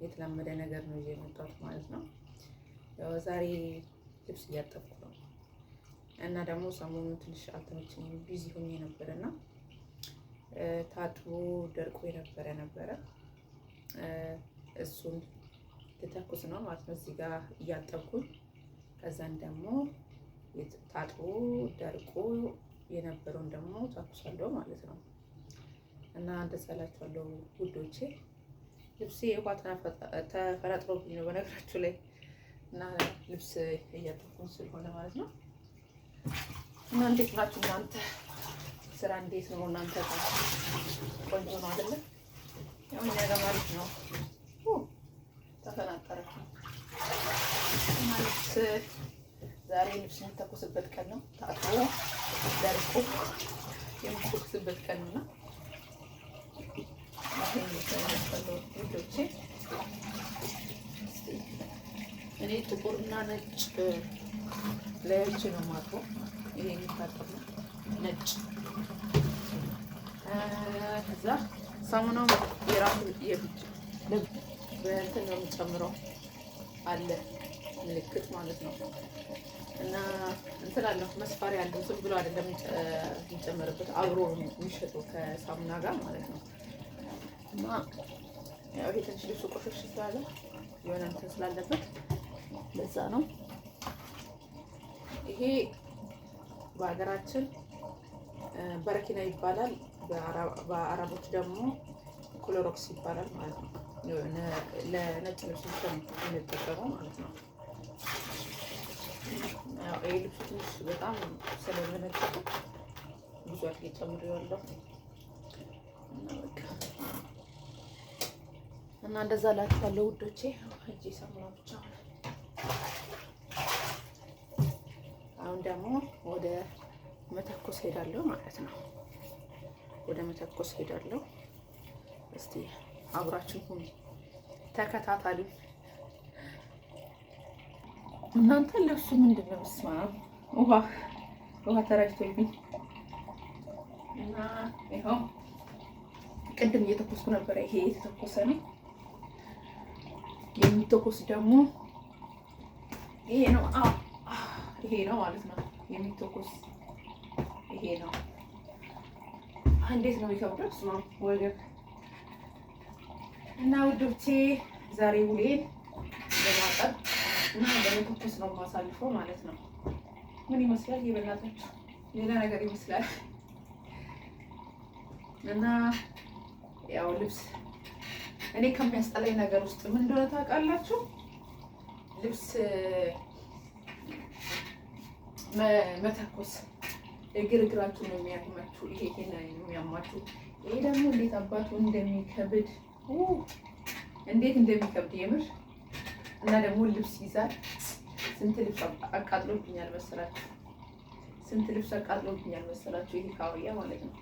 የተለመደ ነገር ነው ይዤ የመጣሁት ማለት ነው። ያው ዛሬ ልብስ እያጠብኩ ነው እና ደግሞ ሰሞኑን ትንሽ አልተመቸኝም፣ ቢዚ ሆኜ ነበርና ታጥቦ ደርቆ ነበረ እሱን ልተኩስ ነው ማለት ነው። እዚህ ጋር እያጠብኩኝ ከዛን ደግሞ ታጥቦ ደርቆ የነበረውን ደግሞ ተኩሳለሁ ማለት ነው። እና እንደዛ እላችኋለሁ ውዶቼ። ልብሴ ውሃ ተፈናጥሮብኝ ነው በነገራችሁ ላይ እና ልብስ እያጠብኩኝ ስለሆነ ማለት ነው። እና እንዴት ናችሁ እናንተ? ስራ እንዴት ነው እናንተ ጋር? ቆንጆ ነው አይደለ? ያው እኛ ጋር ማለት ነው ተፈናጠረ ማለት ዛሬ ልብስ የሚተኮስበት ቀን ነው። ታጥቦ ደርቆ የሚተኮስበት ቀን ነው። ውዶቼ እኔ ጥቁርና ነጭ ለያይቼ ነው የማጥበው። ይሄ የሚታጠብ ነው ነጭ። ከዛ ሳሙናው የራሱ በእንትን ነው የምጨምረው አለ ምልክት ማለት ነው። እና እንትን አለው መስፋሪያ አለው። ዝም ብሎ አይደለም የሚጨመርበት፣ አብሮ የሚሸጠው ከሳሙና ጋር ማለት ነው። እና ያው ይሄ ትንሽ ልብሱ ቆሸሽ ስላለ የሆነ እንትን ስላለበት ለዛ ነው። ይሄ በሀገራችን በረኪና ይባላል፣ በአረቦች ደግሞ ክሎሮክስ ይባላል ማለት ነው። ለነጭ ልብስ የምንጠቀመው ማለት ነው። ይሄ ልብሱ ትንሽ በጣም ስለመነጨቁ ብዙ አድርጌ ጨምሬዋለሁ እና እንደዛ እላችኋለሁ ውዶቼ። እጄ ሳሙና ብቻ ሆነ። አሁን ደግሞ ወደ መተኮስ ሄዳለሁ ማለት ነው። ወደ መተኮስ ሄዳለሁ። እስቲ አብራችሁ ሁኑ፣ ተከታተሉ እናንተ። ልብሱ ምንድን ነው? ስማ ውሃ ተረጭቶብኝ እና ይኸው ቅድም እየተኮስኩ ነበረ። ይሄ የተተኮሰ ነው። የሚተኮስ ደግሞ ይሄ ነው። ይሄ ነው ማለት ነው የሚተኮስ። ይሄ ነው። እንዴት ነው የሚከብደው? ስማ ወገብ እና ውዶቼ ዛሬ ውሌን በማጠብ እና በመተኮስ ነው የማሳልፈው ማለት ነው። ምን ይመስላል? የበላታችሁ ሌላ ነገር ይመስላል። እና ያው ልብስ እኔ ከሚያስጠላኝ ነገር ውስጥ ምን እንደሆነ ታውቃላችሁ? ልብስ መተኮስ። እግራችሁ ነው የሚያማችሁ፣ ይሄ ነው የሚያማችሁ። ይሄ ደግሞ እንዴት አባቱ እንደሚከብድ እንዴት እንደሚከብድ የምር። እና ደግሞ ልብስ ይዛል። ስንት ልብስ አቃጥሎብኛል መሰላችሁ? ስንት ልብስ አቃጥሎብኛል መሰላችሁ? ይሄ ካውያ ማለት ነው።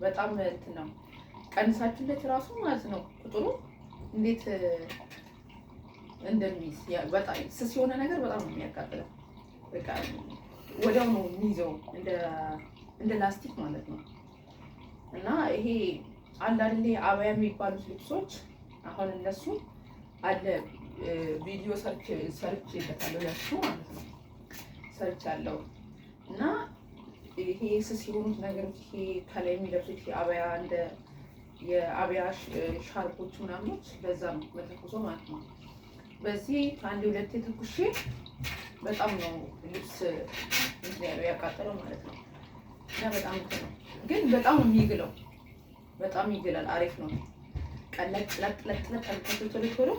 በጣም እንትን ነው። ቀንሳችሁለት ራሱ ማለት ነው ቁጥሩ እንዴት እንደሚይዝ። በጣም ስስ የሆነ ነገር በጣም ነው የሚያቃጥለው። በቃ ወዲያው ነው የሚይዘው እንደ ላስቲክ ማለት ነው። እና ይሄ አንድ አይደል አባያ የሚባሉት ልብሶች አሁን እነሱ አለ ቪዲዮ ሰርች ይበታለሁ ያሱ ማለት ነው። ሰርች አለው እና ይሄ ስስ የሆኑት ነገሮች ይሄ ከላይ የሚለብሱት የአባያ እንደ የአባያ ሻርፖች ምናምኖች በዛ ነው መተኮሶ ማለት ነው። በዚህ አንድ ሁለቴ ተኩሼ በጣም ነው ልብስ እንትን ያለው ያቃጠለው ማለት ነው። እና በጣም ነው ግን በጣም የሚግለው በጣም ይግላል። አሪፍ ነው። ቀለጥ ለጥ ቶሎ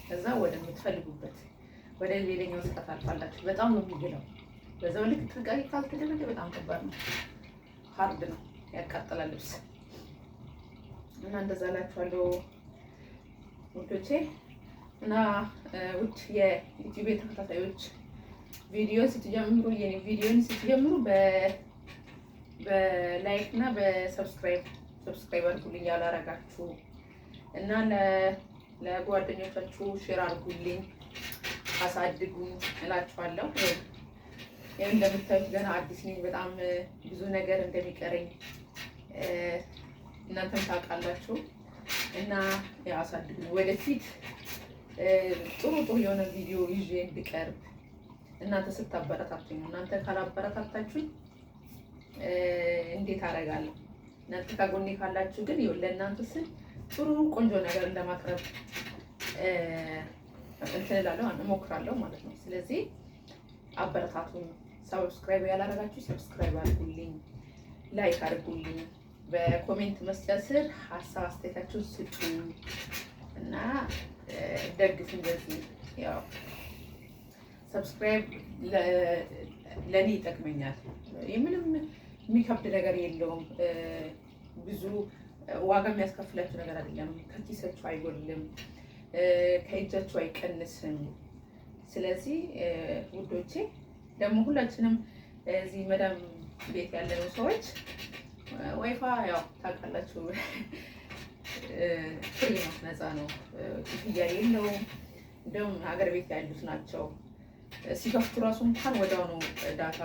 ከዛ ወደ የምትፈልጉበት ወደ ሌላኛው ሰዓት አልፋላችሁ። በጣም ነው የሚግለው። በዛው ልክ ጥንቃቄ ካልተደረገ በጣም ከባድ ነው። ሃርድ ነው፣ ያቃጥላል ልብስ። እና እንደዛ እላችኋለሁ ውዶቼ። እና ውድ የዩቲዩብ ተከታታዮች ቪዲዮን ስትጀምሩ በላይክ እና በሰብስክራይብ አድርጉልኝ ያላረጋችሁ እና ለጓደኞቻችሁ ሼር አድርጉልኝ፣ አሳድጉኝ እላችኋለሁ። ይሄን እንደምታዩት ገና አዲስ ነኝ። በጣም ብዙ ነገር እንደሚቀረኝ እናንተም ታውቃላችሁ እና ያሳድጉኝ። ወደፊት ጥሩ የሆነ ቪዲዮ ይዤ እንድቀርብ እናንተ ስታበረታቱኝ ነው። እናንተ ካላበረታታችሁኝ እንዴት አደርጋለሁ? እናንተ ከጎኔ ካላችሁ ግን ለእናንተ ስል ጥሩ ቆንጆ ነገር ለማቅረብ እንትን እላለሁ እሞክራለሁ ማለት ነው። ስለዚህ አበረታቱኝ። ሰብስክራይብ ያላደረጋችሁ ሰብስክራይብ አድርጉልኝ፣ ላይክ አድርጉልኝ፣ በኮሜንት መስጫ ስር ሀሳብ አስተያየታችሁን ስጡ እና ደግፍ። እንደዚህ ያው ሰብስክራይብ ለእኔ ይጠቅመኛል። ምንም የሚከብድ ነገር የለውም። ብዙ ዋጋ የሚያስከፍላችሁ ነገር አይደለም። ከኪሳችሁ አይጎልም፣ ከእጃችሁ አይቀንስም። ስለዚህ ውዶቼ ደግሞ ሁላችንም እዚህ መዳም ቤት ያለነው ሰዎች ዋይፋ ያው ታውቃላችሁ ፍሪ ነው፣ ነፃ ነው፣ ክፍያ የለውም። እንደውም ሀገር ቤት ያሉት ናቸው ሲከፍቱ ራሱ እንኳን ወዲያው ነው ዳታ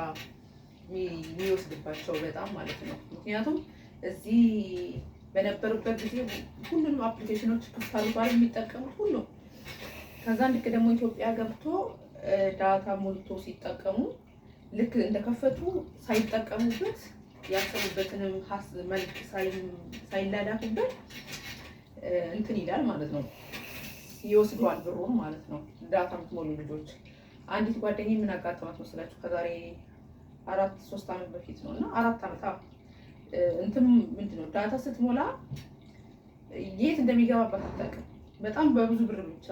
የሚወስድባቸው በጣም ማለት ነው። ምክንያቱም እዚህ በነበሩበት ጊዜ ሁሉንም አፕሊኬሽኖች ክፍት አድርገው የሚጠቀሙት ሁሉ። ከዛ ልክ ደግሞ ኢትዮጵያ ገብቶ ዳታ ሞልቶ ሲጠቀሙ ልክ እንደከፈቱ ሳይጠቀሙበት ያሰቡበትንም መልክ ሳይላዳኩበት እንትን ይላል ማለት ነው፣ ይወስደዋል ብሩን ማለት ነው። ዳታ የምትሞሉ ልጆች አንዲት ጓደኛዬ ምን አጋጠማት መስላችሁ? ከዛሬ 3 ዓመት በፊት ነው እና 4 ዓመት እንትን ምንድነው ዳታ ስትሞላ የት እንደሚገባበት አታውቅም። በጣም በብዙ ብር ብቻ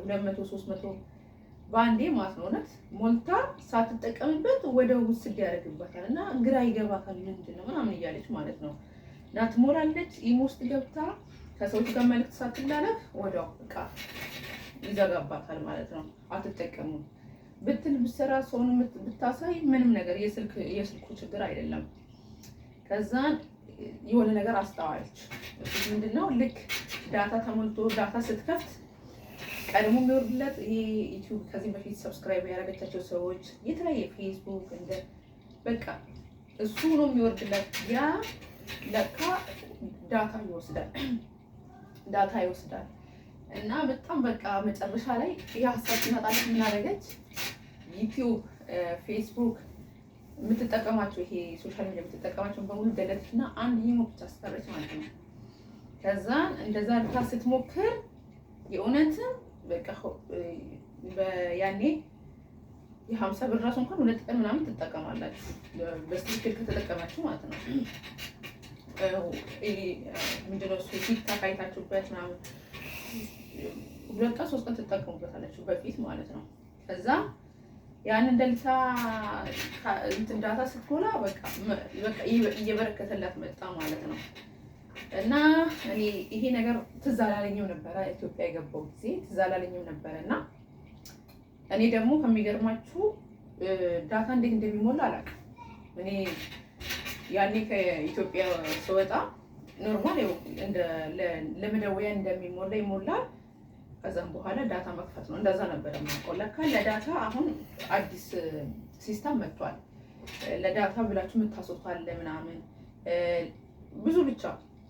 200 300 በአንዴ ማለት ነው። እውነት ሞልታ ሳትጠቀምበት ወደ ውስድ ያደርግባታል እና ግራ ይገባታል። ምንድነው ምናምን እያለች ማለት ነው እና ትሞላለች። ኢሞ ውስጥ ገብታ ከሰዎች ጋር መልዕክት ሳትላለፍ ወዲያው በቃ ይዘጋባታል ማለት ነው። አትጠቀሙም ብትል ብትሰራ ሰውን ብታሳይ ምንም ነገር የስልኩ ችግር አይደለም። ከዛን የሆነ ነገር አስተዋለች። ምንድነው ልክ ዳታ ተሞልቶ ዳታ ስትከፍት ቀድሞ የሚወርድለት ይሄ ዩቲዩብ ከዚህ በፊት ሰብስክራይብ ያደረገቻቸው ሰዎች የተለያየ ፌስቡክ እንደ በቃ እሱ ነው የሚወርድለት። ያ ለካ ዳታ ይወስዳል እና በጣም በቃ መጨረሻ ላይ ይሄ ሀሳብ ሲመጣለት ምን አደረገች? ዩቲዩብ፣ ፌስቡክ የምትጠቀማቸው ይሄ ሶሻል ሚዲያ የምትጠቀማቸውን በሙሉ ደለተችና አንድ ኢሞ ብቻ አስቀረች ማለት ነው። ከዛ እንደዛ ልታ ስትሞክር የእውነትም በቃ ያኔ የ50 ብር ራሱ እንኳን 2 ቀን ምናምን ትጠቀማላችሁ በስትክክል ከተጠቀማችሁ ማለት ነው። ምንድነው እሱ ቲክታክ አይታችሁበት ምናምን 2 ቀን 3 ቀን ትጠቀሙበታላችሁ በፊት ማለት ነው። ከዛ ያን እንደልታ እንትን ዳታ ስትሞላ በቃ እየበረከተላት መጣ ማለት ነው። እና እኔ ይሄ ነገር ትዝ አላለኝም ነበረ ኢትዮጵያ የገባው ጊዜ ትዝ አላለኝም ነበረ። እና እኔ ደግሞ ከሚገርማችሁ ዳታ እንዴት እንደሚሞላ አላውቅም። እኔ ያኔ ከኢትዮጵያ ስወጣ ኖርማል እንደ ለመደወያ እንደሚሞላ ይሞላል። ከዛም በኋላ ዳታ መክፈት ነው እንደዛ ነበረ የማውቀው። ለካ ለዳታ አሁን አዲስ ሲስተም መጥቷል። ለዳታ ብላችሁ የምታስወጣለ ምናምን ብዙ ብቻ።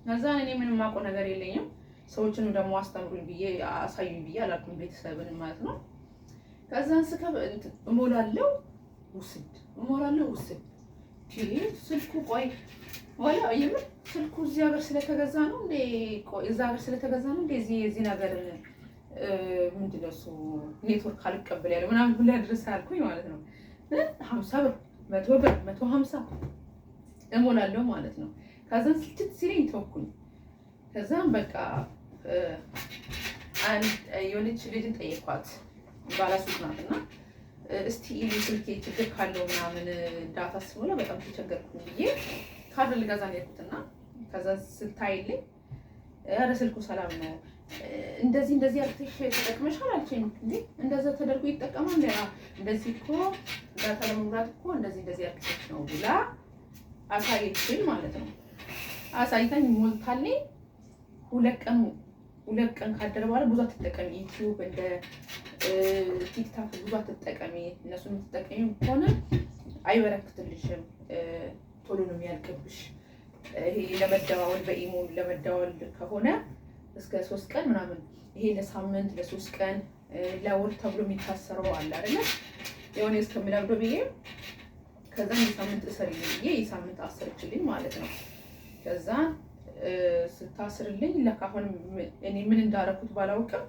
ከዛ እኔ ምንም የማውቀው ነገር የለኝም። ሰዎችንም ደግሞ አስተምሩኝ ብዬ አሳዩኝ ብዬ አላልኩም፣ ቤተሰብን ማለት ነው። ከዛን እሞላለሁ ውስድ ስልኩ ቆይ ወላ የምር ስልኩ እዚህ ሀገር ስለተገዛ ነው እንዴ? ቆይ እዛ ሀገር ስለተገዛ ነው እንዴ? እዚህ ነገር ምንድነው እሱ ኔትወርክ አልቀበል ያለው ምናምን ብላ ድረስ አልኩኝ ማለት ነው። 50 ብር 100 ብር 150 እሞላለሁ ማለት ነው። ከዛን ስልችት ሲለኝ ተውኩኝ። ከዛን በቃ የሆነች ልጅን ጠየኳት፣ ባለሱቅ ናት እና እስቲ ስልኬ ችግር ካለው ምናምን ዳታ ስሞላ በጣም ተቸገርኩኝ ብዬ ካርድ ልገዛ ነው የሄድኩትና ከዛ ስታይልኝ ኧረ ስልኩ ሰላም ነው እንደዚህ አርቲሽ ተጠቅመሻል አልችኝ እንዴ እንደዛ ተደርጎ ይጠቀማል እንደዚህ እኮ ዳታ ለመሙላት እኮ እንደዚህ አርቲሽ ነው ብላ አሳየችኝ ማለት ነው። አሳይታኝ ሞልታልኝ 2 ቀን ካደረ በኋላ ብዙ አትጠቀሚ ዩቲዩብ እንደ ቲክታክ ብዙ አትጠቀሚ፣ እነሱን የምትጠቀሚ ከሆነ አይበረክትልሽም፣ ቶሎ ነው የሚያልቅብሽ። ይሄ ለመደዋወል በኢሞ ለመደዋወል ከሆነ እስከ 3 ቀን ምናምን፣ ይሄ ለሳምንት ለ3 ቀን ለወር ተብሎ የሚታሰረው አለ አይደለ? የሆነ እስከሚለብደው ብዬ ከዛ የሳምንት እሰሪ ብዬ የሳምንት አሰርችልኝ ማለት ነው። ከዛ ስታስርልኝ ለካ አሁን እኔ ምን እንዳረኩት ባላውቅም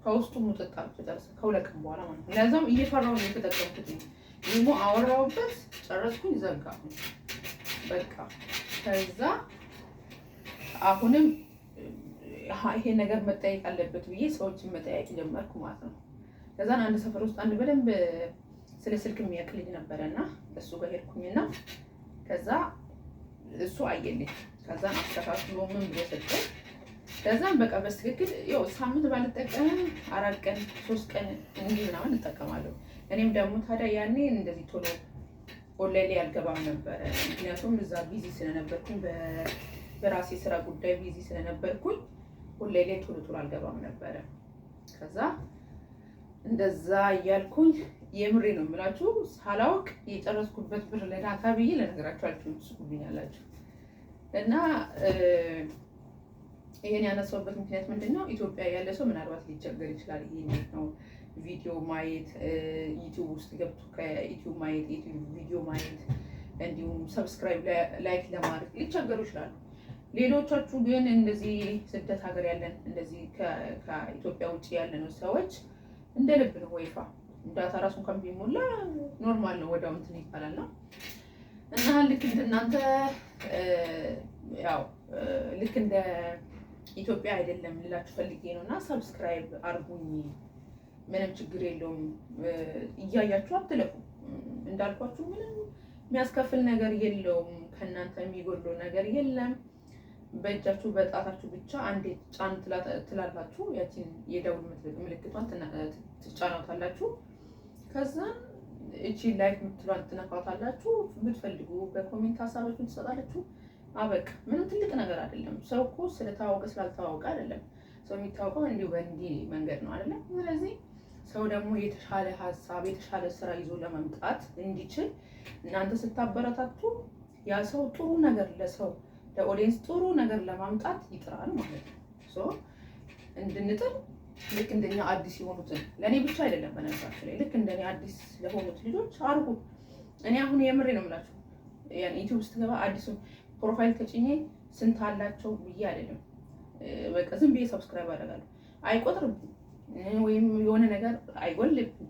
ከውስጡ ሙጥጥ አልኩ ጨርሰ ከሁለት ቀን በኋላ ማለት ነው። ለዛም እየፈራሁ ነው የተጠቀምኩት። ደግሞ አወራሁበት ጨረስኩኝ፣ ዘጋሁኝ በቃ። ከዛ አሁንም ይሄ ነገር መጠየቅ አለበት ብዬ ሰዎችን መጠየቅ ጀመርኩ ማለት ነው። ከዛን አንድ ሰፈር ውስጥ አንድ በደንብ ስለ ስልክ የሚያውቅ ልጅ ነበረና እሱ ጋር ሄድኩኝና ከዛ እሱ አየልኝ። ከዛን አስተካክሎ ምን ብሎ ሰጠኝ። ከዛም በቃ በትክክል ያው ሳምንት ባልጠቀምም 4 ቀን 3 ቀን እንዲህ ምናምን እጠቀማለሁ። እኔም ደግሞ ታዲያ ያኔ እንደዚህ ቶሎ ኦንላይን ላይ አልገባም ነበረ። ምክንያቱም እዛ ቢዚ ስለነበርኩኝ በራሴ ስራ ጉዳይ ቢዚ ስለነበርኩኝ ኦንላይን ላይ ቶሎ አልገባም ነበረ። ከዛ እንደዛ እያልኩኝ የምሬ ነው የምላችሁ ሳላውቅ የጨረስኩበት ብር ለዳታ ብዬ ለነገራችሁ አልችልም፣ ትስቁብኛላችሁ። እና ይሄን ያነሳውበት ምክንያት ምንድነው? ኢትዮጵያ ያለ ሰው ምናልባት ሊቸገር ይችላል። ይሄን ነው ቪዲዮ ማየት፣ ዩቲዩብ ውስጥ ገብቶ ከዩቲዩብ ማየት፣ ዩቲዩብ ቪዲዮ ማየት እንዲሁም ሰብስክራይብ ላይክ ለማድረግ ሊቸገሩ ይችላሉ። ሌሎቻችሁ ግን እንደዚህ ስደት ሀገር ያለን እንደዚህ ከኢትዮጵያ ውጭ ያለን ሰዎች እንደ ልብ ነው ወይፋ ዳታ ራሱ እንኳን ቢሞላ ኖርማል ነው፣ ወዲያው እንትን ይባላል ነው። እና ልክ እንደናንተ ያው ልክ እንደ ኢትዮጵያ አይደለም ልላችሁ ፈልጌ ነው። እና ሰብስክራይብ አርጉኝ፣ ምንም ችግር የለውም። እያያችሁ አትለፉ። እንዳልኳችሁ ምንም የሚያስከፍል ነገር የለውም፣ ከእናንተ የሚጎድለው ነገር የለም። በእጃችሁ በጣታችሁ ብቻ አንዴ ጫን ትላላችሁ። ያቺን የደውል ምልክቷን ትጫናታላችሁ። ከዛ እቺ ላይክ ምትሏን ትነካታላችሁ። ብትፈልጉ በኮሜንት ሀሳባችሁን ትሰጣላችሁ። አበቃ። ምንም ትልቅ ነገር አይደለም። ሰው እኮ ስለታወቀ ስላልታወቀ አይደለም። ሰው የሚታወቀው እንዲሁ በእንዲህ መንገድ ነው አይደለም። ስለዚህ ሰው ደግሞ የተሻለ ሀሳብ የተሻለ ስራ ይዞ ለመምጣት እንዲችል እናንተ ስታበረታቱ ያ ሰው ጥሩ ነገር ለሰው ለኦዲየንስ ጥሩ ነገር ለማምጣት ይጥራል ማለት ነው። ሶ እንድንጥር ልክ እንደኛ አዲስ የሆኑትን ለእኔ ብቻ አይደለም በነገራችሁ ላይ ልክ እንደኔ አዲስ ለሆኑት ልጆች አርጉ። እኔ አሁን የምሬ ነው የምላችሁ ያን ዩቲዩብ ስትገባ አዲሱን ፕሮፋይል ተጭኜ ስንት አላቸው ብዬ አይደለም። በቃ ዝም ብዬ ሰብስክራይብ አደርጋለሁ። አይቆጥርብኝ ወይም የሆነ ነገር አይጎልብኝ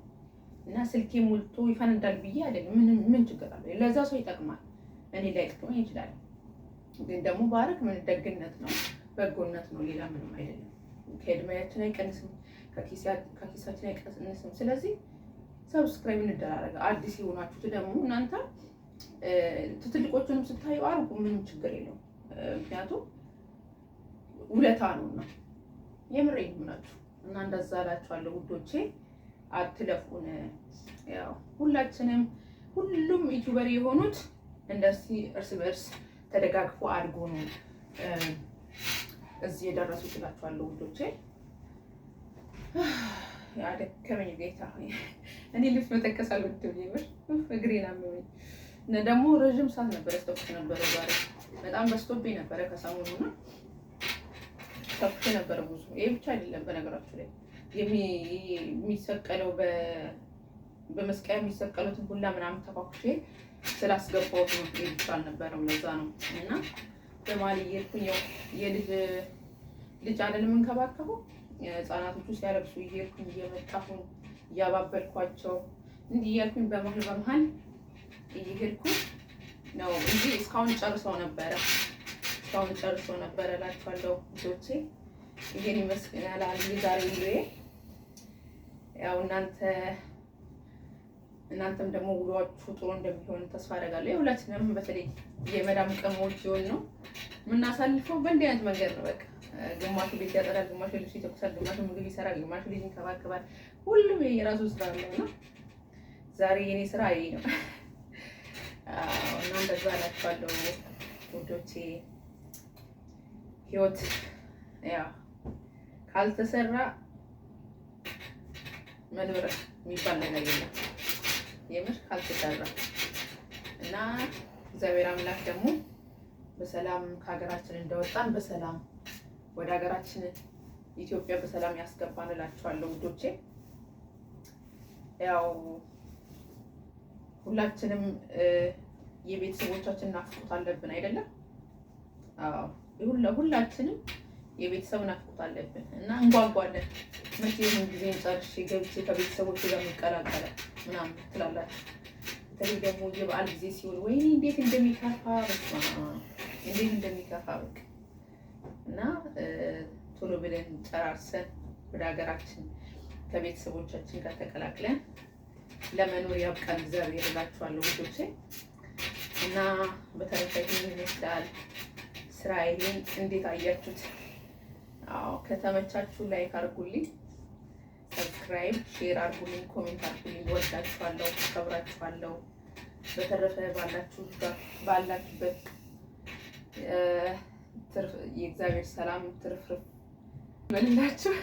እና ስልኬ ሞልቶ ይፈነዳል ብዬ አይደለም። ምን ችግር አለ? ለዛ ሰው ይጠቅማል። እኔ ላይ ጥቅም ይችላል። ግን ደግሞ ባረክ ምን ደግነት ነው፣ በጎነት ነው፣ ሌላ ምንም አይደለም። ከእድሜያችን አይቀንስም፣ ከኪሳችን አይቀንስም። ስለዚህ ሰብስክራይብ እንደራረጋ። አዲስ የሆናችሁት ደግሞ እናንተ ትልቆቹንም ስታዩ አርጉ፣ ምንም ችግር የለውም። ምክንያቱም ውለታ ነውና የምሬን ምናችሁ እና እንደዛ እላችኋለሁ ውዶቼ። አትለፉን። ያው ሁላችንም ሁሉም ዩቲዩበር የሆኑት እንደዚህ እርስ በእርስ ተደጋግፎ አድጎ ነው እዚህ የደረሱ እላችኋለሁ ውዶቼ። ያደከመኝ ጌታ እኔ ልብስ መተከስ አልወድም። የምር እግሬን አመመኝ። እና ደግሞ ረጅም ሰዓት ነበር ያስተኩት ነበር። ዛሬ በጣም በስቶብኝ ነበረ ከሰሞኑና ተኩት ነበረ ብዙ። ይሄ ብቻ አይደለም በነገራችሁ ላይ የሚሰቀለው በመስቀያ የሚሰቀሉትን ሁላ ምናምን ተኳኩሼ ስላስገባሁት ነው። ይሄ ብቻ አልነበረም፣ ለዛ ነው። እና በማል እየሄድኩኝ ያው ልጅ አይደለም እንከባከበው ህፃናቶቹ ሲያለብሱ እየሄድኩኝ እየመጣሁኝ እያባበልኳቸው እንዲህ እያልኩኝ በመሀል እየሄድኩ ነው እንጂ እስካሁን ጨርሰው ነበረ እላችኋለሁ ልጆቼ። ይሄን ይመስላል ዛሬ ቪዲዮዬ። ያው እናንተም ደግሞ ውሏችሁ ጥሩ እንደሚሆን ተስፋ አደርጋለሁ። ሁላችንም በተለይ የመዳም ቀሞች ሲሆን ነው የምናሳልፈው በእንዲህ አይነት መንገድ ነው። በቃ ግማሹ ቤት ያጠራል፣ ግማሹ ልብስ ይተኩሳል፣ ግማሹ ምግብ ይሰራል፣ ግማሹ ልጅ ይንከባከባል። ሁሉም የራሱ ስራ አለውና ዛሬ የኔ ስራ ይሄ ነው። እና እንደዛ እላችኋለሁ ውዶቼ። ህይወት ያው ካልተሰራ መኖር የሚባል ነገር የለም። የምር ካልተሰራ እና እግዚአብሔር አምላክ ደግሞ በሰላም ከሀገራችን እንደወጣን በሰላም ወደ ሀገራችን ኢትዮጵያ በሰላም ያስገባን እላችኋለሁ ውዶቼ። ያው ሁላችንም የቤተሰቦቻችን ናፍቆት አለብን አይደለም? አዎ ሁላችንም የቤተሰብ ናፍቆት አለብን እና እንጓጓለን። መቼ ይሁን ጊዜን ጨርሼ ገብቼ ከቤተሰቦች ጋር የሚቀላቀለ ምናምን ትላላችሁ። በተለይ ደግሞ የበዓል ጊዜ ሲሆን ወይኔ እንዴት እንደሚከፋ እንዴት እንደሚከፋ በቃ እና ቶሎ ብለን ጨራርሰን ወደ ሀገራችን ከቤተሰቦቻችን ጋር ተቀላቅለን ለመኖር ያብቃን እግዚአብሔር እላችኋለሁ ውዶቼ። እና በተረፈ ይህን ይመስላል ስራዬን። እንዴት አያችሁት? አዎ ከተመቻችሁ ላይክ አድርጉልኝ፣ ሰብስክራይብ፣ ሼር አድርጉልኝ፣ ኮሜንት አድርጉልኝ። ወዳችኋለሁ፣ አከብራችኋለሁ። በተረፈ ባላችሁበት የእግዚአብሔር ሰላም ትርፍርፍ ይበልላችሁ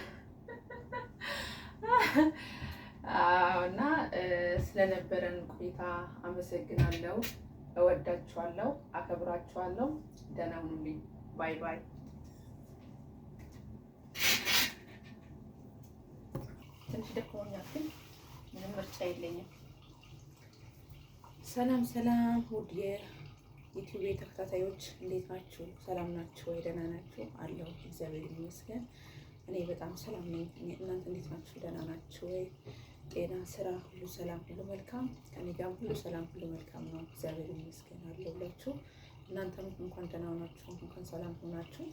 እና ስለነበረን ቆይታ አመሰግናለሁ። እወዳችኋለሁ፣ አከብራችኋለሁ። ደህና ሁኑልኝ። ባይ ባይ። ትንሽ ደክሞኛል ግን ምንም ምርጫ የለኝም። ሰላም ሰላም፣ ውድ የዩቲዩብ ተከታታዮች እንዴት ናችሁ? ሰላም ናችሁ ወይ? ደህና ናችሁ? አለሁ እግዚአብሔር ይመስገን እኔ በጣም ሰላም ነኝ። እናንተ እንዴት ናችሁ? ደህና ናችሁ ወይ? ጤና፣ ስራ ሁሉ ሰላም፣ ሁሉ መልካም። ከኔ ጋር ሁሉ ሰላም፣ ሁሉ መልካም ነው። እግዚአብሔር ይመስገን አለሁላችሁ። እናንተም እንኳን ደህና ሆናችሁ፣ እንኳን ሰላም ሆናችሁ።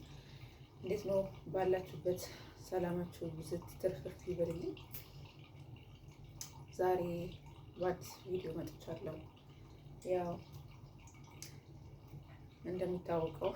እንዴት ነው ባላችሁበት? ሰላማችሁ ብዝት ትርፍርፍ ይበልልኝ። ዛሬ በአዲስ ቪዲዮ መጥቻለሁ። ያው እንደሚታወቀው